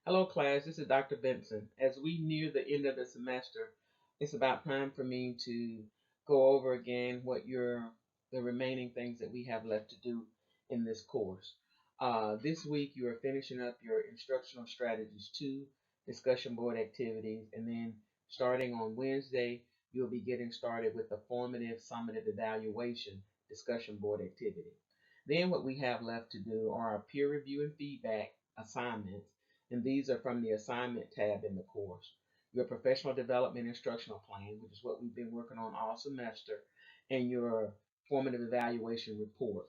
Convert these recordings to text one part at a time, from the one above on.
Hello, class. This is Dr. Benson. As we near the end of the semester, it's about time for me to go over again the remaining things that we have left to do in this course. This week, you are finishing up your instructional strategies 2 discussion board activities, and then starting on Wednesday, you'll be getting started with the formative summative evaluation discussion board activity. Then, what we have left to do are our peer review and feedback assignments, and these are from the assignment tab in the course. Your professional development instructional plan, which is what we've been working on all semester, and your formative evaluation report.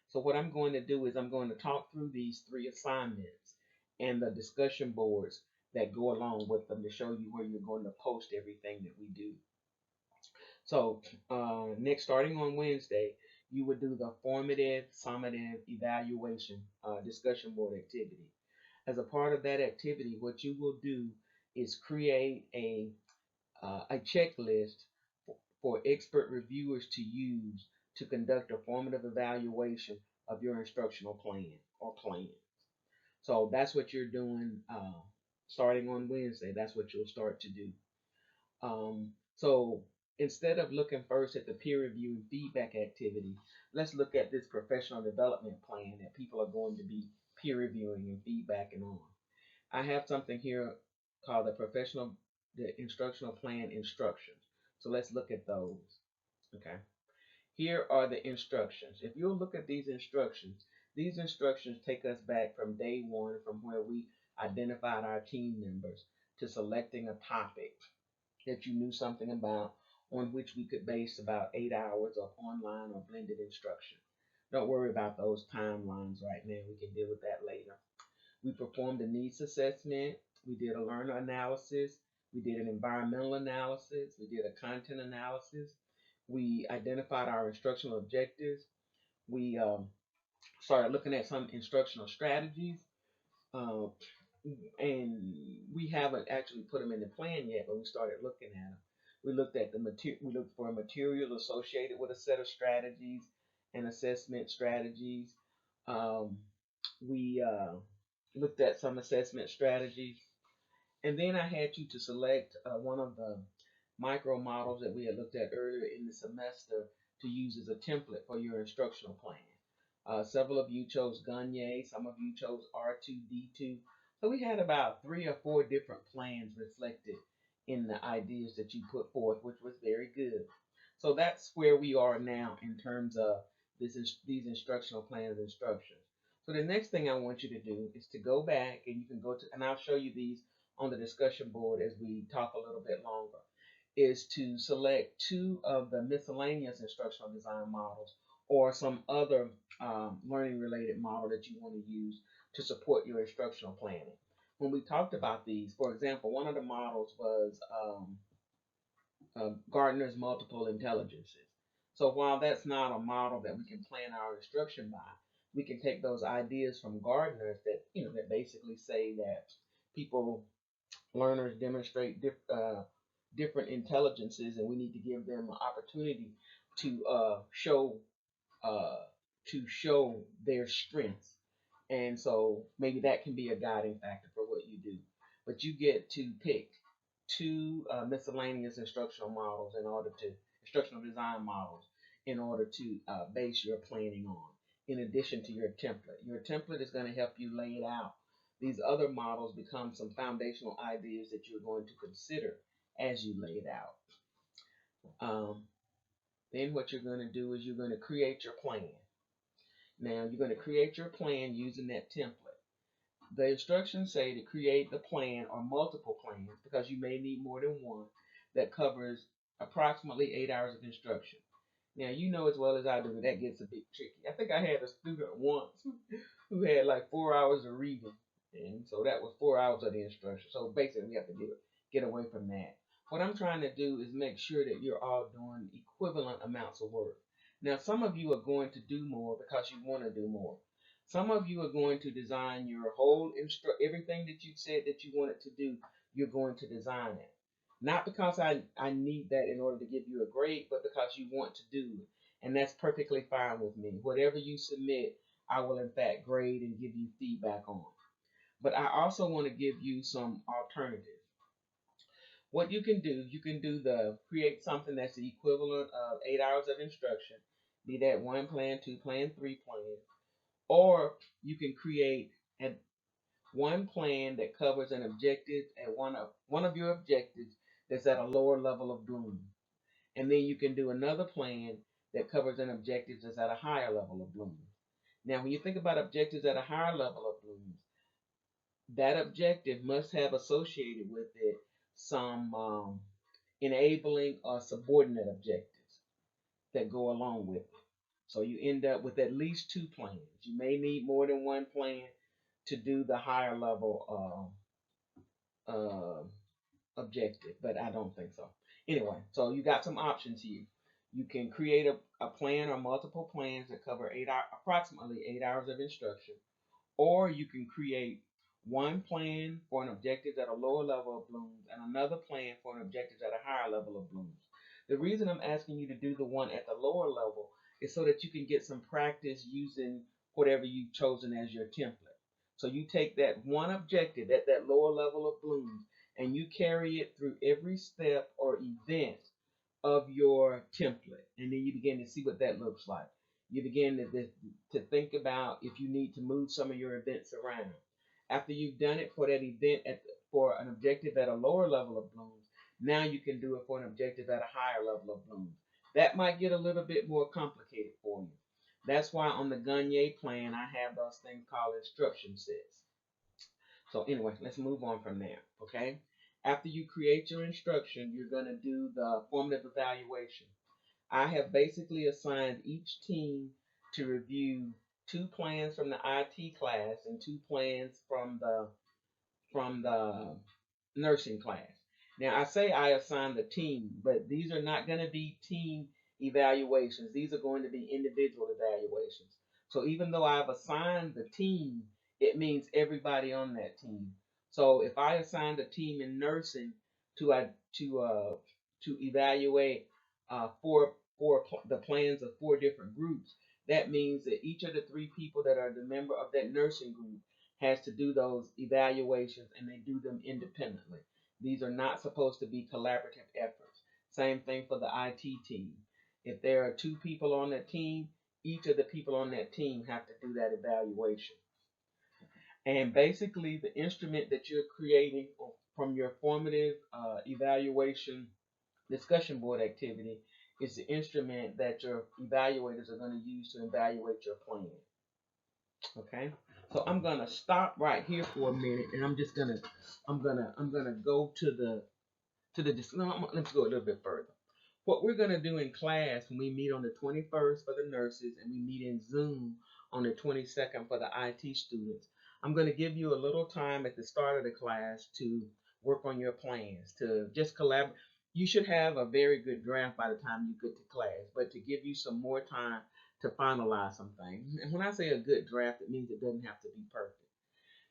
So what I'm going to do is I'm going to talk through these three assignments and the discussion boards that go along with them to show you where you're going to post everything that we do. So next, starting on Wednesday, you would do the formative summative evaluation discussion board activity. As a part of that activity, what you will do is create a checklist for expert reviewers to use to conduct a formative evaluation of your instructional plan or plans. So that's what you're doing starting on Wednesday. That's what you'll start to do. So instead of looking first at the peer review and feedback activity, let's look at this professional development plan that people are going to be peer reviewing and feedbacking on. I have something here called the instructional plan instructions. So let's look at those. Okay. Here are the instructions. If you'll look at these instructions take us back from day one, from where we identified our team members, to selecting a topic that you knew something about, on which we could base about 8 hours of online or blended instruction. Don't worry about those timelines right now. We can deal with that later. We performed a needs assessment. We did a learner analysis. We did an environmental analysis. We did a content analysis. We identified our instructional objectives. We started looking at some instructional strategies. Uh, and we haven't actually put them in the plan yet, but we started looking at them. We looked at the material. We looked for materials associated with a set of strategies and assessment strategies. Um, we looked at some assessment strategies, and then I had you to select one of the micro models that we had looked at earlier in the semester to use as a template for your instructional plan. Several of you chose Gagne, some of you chose R2D2. So we had about 3 or 4 different plans reflected in the ideas that you put forth, which was very good. So that's where we are now in terms of these instructional plans instructions. So the next thing I want you to do is to go back, and you can go to, and I'll show you these on the discussion board as we talk a little bit longer, is to select 2 of the miscellaneous instructional design models or some other learning related model that you want to use to support your instructional planning. When we talked about these, for example, one of the models was Gardner's multiple intelligences. So while that's not a model that we can plan our instruction by, we can take those ideas from Gardner's that basically say that people learners demonstrate different intelligences, and we need to give them an opportunity to uh, show their strengths. And so maybe that can be a guiding factor for what you do. But you get to pick 2 miscellaneous instructional design models in order to base your planning on, in addition to your template. Your template is going to help you lay it out. These other models become some foundational ideas that you're going to consider as you lay it out. Then what you're going to do is you're going to create your plan. Now you're going to create your plan using that template. The instructions say to create the plan or multiple plans, because you may need more than one, that covers approximately 8 hours of instruction. Now you know as well as I do that gets a bit tricky. I think I had a student once who had like 4 hours of reading, and so that was 4 hours of the instruction. So basically, we have to get away from that. What I'm trying to do is make sure that you're all doing equivalent amounts of work. Now, some of you are going to do more because you want to do more. Some of you are going to design your whole everything that you said that you wanted to do. You're going to design it, not because I need that in order to give you a grade, but because you want to do it, and that's perfectly fine with me. Whatever you submit, I will in fact grade and give you feedback on. But I also want to give you some alternatives. What you can do the create something that's the equivalent of 8 hours of instruction, be that one plan, two plan, three plan, or you can create an one plan that covers an objective at one of your objectives that's at a lower level of bloom. And then you can do another plan that covers an objective that's at a higher level of bloom. Now, when you think about objectives at a higher level of bloom, that objective must have associated with it some enabling or subordinate objectives that go along with it. So you end up with at least two plans. You may need more than one plan to do the higher level objective, but I don't think so. Anyway, so you got some options here. You can create a plan or multiple plans that cover approximately 8 hours of instruction, or you can create one plan for an objective at a lower level of blooms and another plan for an objective at a higher level of blooms. The reason I'm asking you to do the one at the lower level is so that you can get some practice using whatever you've chosen as your template. So you take that one objective at that lower level of blooms and you carry it through every step or event of your template, and then you begin to see what that looks like. You begin to think about if you need to move some of your events around. After you've done it for that event for an objective at a lower level of blooms, now you can do it for an objective at a higher level of blooms. That might get a little bit more complicated for you. That's why on the Gagne plan, I have those things called instruction sets. So anyway, let's move on from there, okay? After you create your instruction, you're going to do the formative evaluation. I have basically assigned each team to review two plans from the IT class and two plans from the nursing class. Now, I say I assign the team, but these are not going to be team evaluations. These are going to be individual evaluations. So even though I've assigned the team, it means everybody on that team. So if I assigned a team in nursing to uh, to uh, to evaluate the plans of four different groups, that means that each of the three people that are the member of that nursing group has to do those evaluations and they do them independently. These are not supposed to be collaborative efforts. Same thing for the IT team. If there are two people on that team, each of the people on that team have to do that evaluation. And basically, the instrument that you're creating from your formative evaluation discussion board activity is the instrument that your evaluators are going to use to evaluate your plan. Okay, so I'm gonna stop right here for a minute, and I'm gonna go no, let's go a little bit further. What we're gonna do in class when we meet on the 21st for the nurses and we meet in Zoom on the 22nd for the IT students, I'm gonna give you a little time at the start of the class to work on your plans, to just collaborate. You should have a very good draft by the time you get to class, but to give you some more time to finalize some things. And when I say a good draft, it means it doesn't have to be perfect.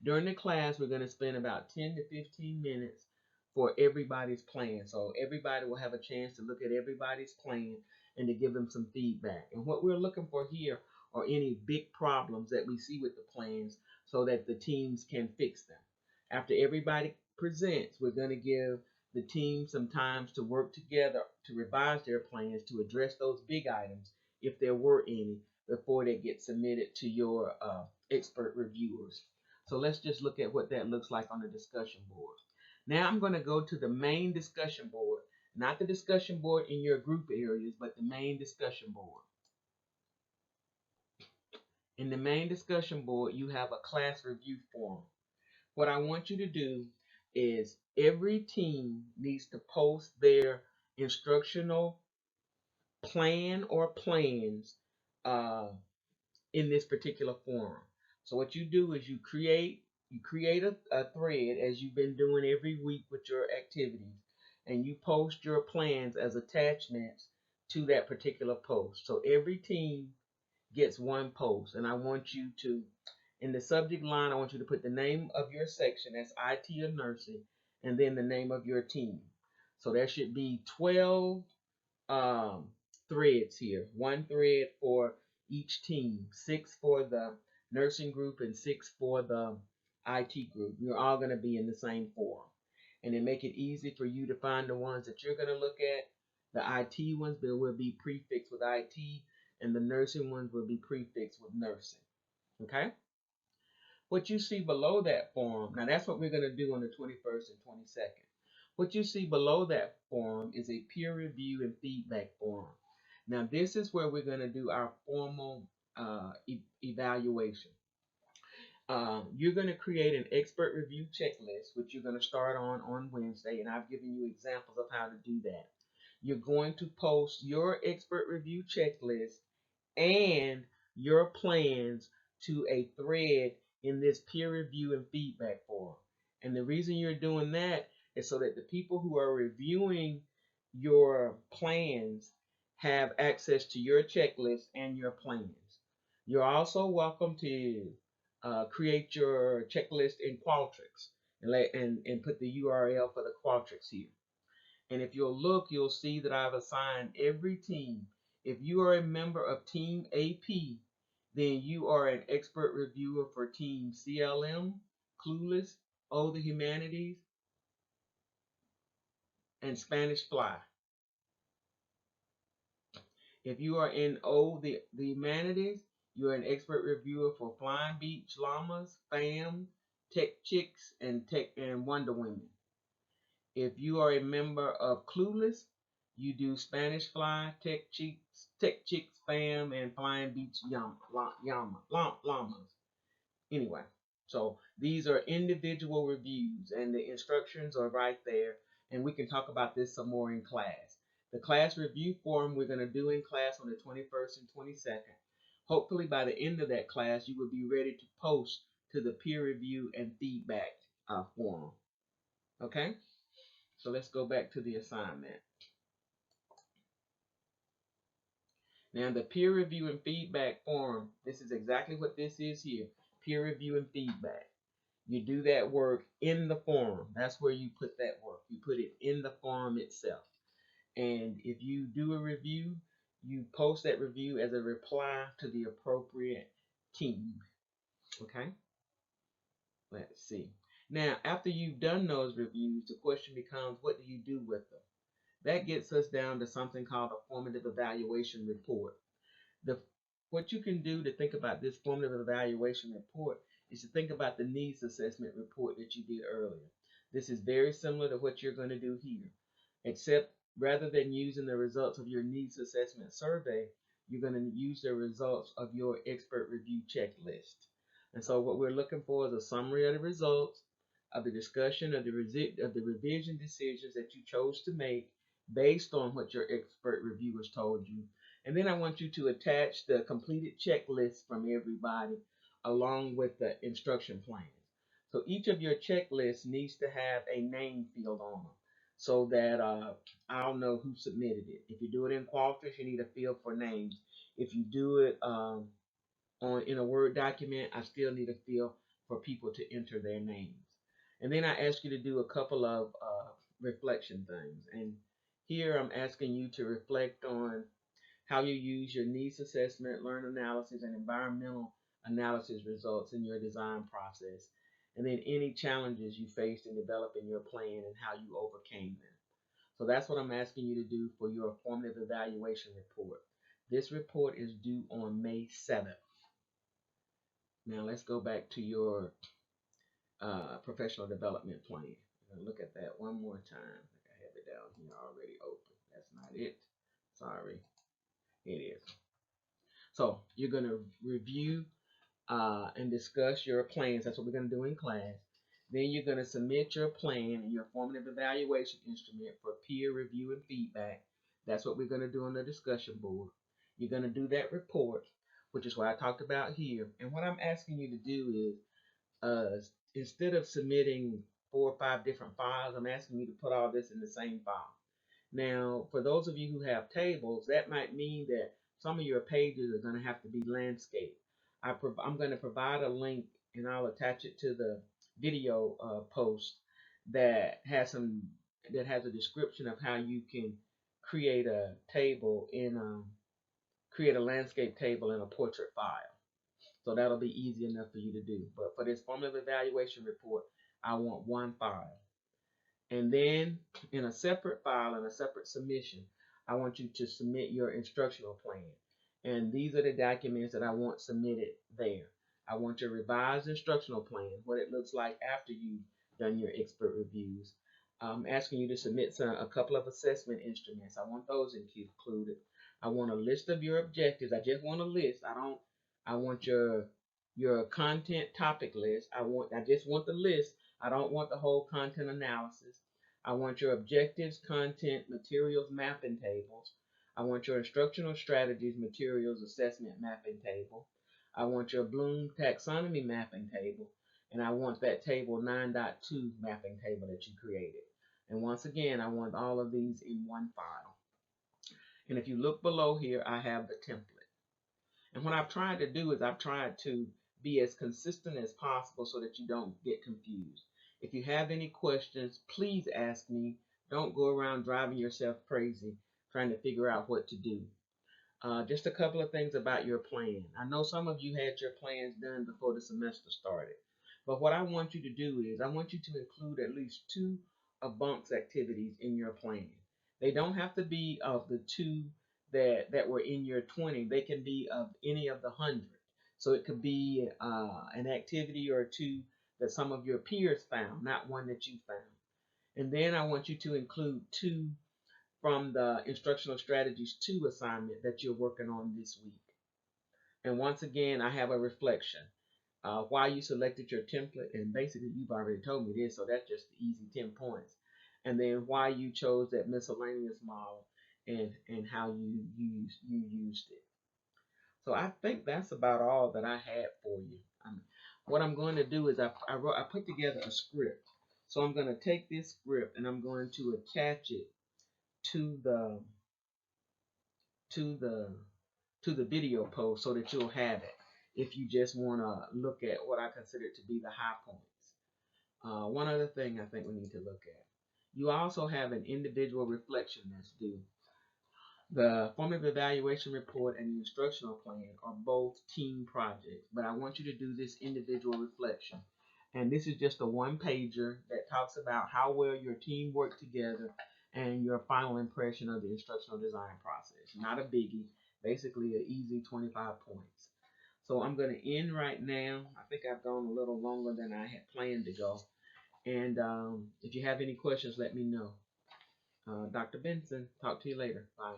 During the class, we're going to spend about 10 to 15 minutes for everybody's plan. So everybody will have a chance to look at everybody's plan and to give them some feedback. And what we're looking for here are any big problems that we see with the plans so that the teams can fix them. After everybody presents, we're going to give the team some time to work together to revise their plans to address those big items, if there were any, before they get submitted to your expert reviewers. So let's just look at what that looks like on the discussion board. Now I'm going to go to the main discussion board, not the discussion board in your group areas, but the main discussion board. In the main discussion board, you have a class review forum. What I want you to do is every team needs to post their instructional plan or plans uh, in this particular forum. So what you do is you create a thread as you've been doing every week with your activities, and you post your plans as attachments to that particular post. So every team gets one post, and I want you to, in the subject line, I want you to put the name of your section, that's IT or nursing, and then the name of your team. So there should be 12 um, threads here. One thread for each team, 6 for the nursing group and 6 for the IT group. You're all going to be in the same forum. And then make it easy for you to find the ones that you're going to look at. The IT ones will be prefixed with IT, and the nursing ones will be prefixed with nursing. Okay? What you see below that forum, now that's what we're going to do on the 21st and 22nd. What you see below that forum is a peer review and feedback forum. Now this is where we're going to do our formal evaluation. You're going to create an expert review checklist, which you're going to start on Wednesday, and I've given you examples of how to do that. You're going to post your expert review checklist and your plans to a thread in this peer review and feedback forum. And the reason you're doing that is so that the people who are reviewing your plans have access to your checklist and your plans. You're also welcome to create your checklist in Qualtrics and put the URL for the Qualtrics here. And if you'll look, you'll see that I've assigned every team. If you are a member of Team AP, then you are an expert reviewer for Team CLM, Clueless, O the Humanities, and Spanish Fly. If you are in O the Humanities, you're an expert reviewer for Flying Beach Llamas, FAM, Tech Chicks, and Wonder Women. If you are a member of Clueless, you do Spanish Fly, Tech Chicks, FAM, and Flying Beach Llamas. Anyway, so these are individual reviews, and the instructions are right there, and we can talk about this some more in class. The class review forum we're going to do in class on the 21st and 22nd. Hopefully by the end of that class, you will be ready to post to the peer review and feedback forum. Okay? So let's go back to the assignment. Now the peer review and feedback forum, this is exactly what this is here. Peer review and feedback. You do that work in the forum. That's where you put that work. You put it in the forum itself. And if you do a review, you post that review as a reply to the appropriate team. Okay? Let's see. Now, after you've done those reviews, the question becomes, what do you do with them? That gets us down to something called a formative evaluation report. What you can do to think about this formative evaluation report is to think about the needs assessment report that you did earlier. This is very similar to what you're going to do here, except rather than using the results of your needs assessment survey, you're going to use the results of your expert review checklist. And so what we're looking for is a summary of the results of the discussion of the revision decisions that you chose to make based on what your expert reviewers told you. And then I want you to attach the completed checklist from everybody along with the instruction plans. So each of your checklists needs to have a name field on them so that I'll know who submitted it. If you do it in Qualtrics, you need a field for names. If you do it in a Word document, I still need a field for people to enter their names. And then I ask you to do a couple of reflection things. And here I'm asking you to reflect on how you use your needs assessment, learn analysis, and environmental analysis results in your design process. And then any challenges you faced in developing your plan and how you overcame them. So that's what I'm asking you to do for your formative evaluation report. This report is due on May 7th. Now let's go back to your professional development plan. I'm going to look at that one more time. I think I have it down here already open. That's not it. Sorry. It is. So you're going to review and discuss your plans. That's what we're going to do in class. Then you're going to submit your plan and your formative evaluation instrument for peer review and feedback. That's what we're going to do on the discussion board. You're going to do that report, which is what I talked about here. And what I'm asking you to do is, instead of submitting 4 or 5 different files, I'm asking you to put all this in the same file. Now, for those of you who have tables, that might mean that some of your pages are going to have to be landscape. I'm going to provide a link, and I'll attach it to the video post that has a description of how you can create a table create a landscape table in a portrait file. So that'll be easy enough for you to do. But for this formative evaluation report, I want one file. And then in a separate file and a separate submission, I want you to submit your instructional plan. And these are the documents that I want submitted there. I want your revised instructional plan, what it looks like after you've done your expert reviews. I'm asking you to submit a couple of assessment instruments. I want those included. I want a list of your objectives. I just want a list. I want your content topic list. I just want the list. I don't want the whole content analysis. I want your objectives, content, materials, mapping tables. I want your instructional strategies, materials, assessment mapping table. I want your Bloom taxonomy mapping table. And I want that table 9.2 mapping table that you created. And once again, I want all of these in one file. And if you look below here, I have the template. And what I've tried to do is I've tried to be as consistent as possible so that you don't get confused. If you have any questions, please ask me. Don't go around driving yourself crazy trying to figure out what to do. Just a couple of things about your plan. I know some of you had your plans done before the semester started. But what I want you to do is I want you to include at least 2 of Bunk's activities in your plan. They don't have to be of the 2 that were in your 20. They can be of any of the 100. So it could be an activity or 2 that some of your peers found, not one that you found. And then I want you to include 2 from the instructional strategies 2 assignment that you're working on this week. And once again, I have a reflection. Why you selected your template, and basically you've already told me this, so that's just the easy 10 points. And then why you chose that miscellaneous model and how you used it. So I think that's about all that I had for you. What I'm going to do is I put together a script. So I'm going to take this script and I'm going to attach it to the video post so that you'll have it if you just want to look at what I consider to be the high points. One other thing I think we need to look at. You also have an individual reflection that's due. The formative evaluation report and the instructional plan are both team projects, but I want you to do this individual reflection. And this is just a one-pager that talks about how well your team worked together and your final impression of the instructional design process. Not a biggie, basically an easy 25 points. So I'm going to end right now. I think I've gone a little longer than I had planned to go. And if you have any questions, let me know. Dr. Benson, talk to you later. Bye.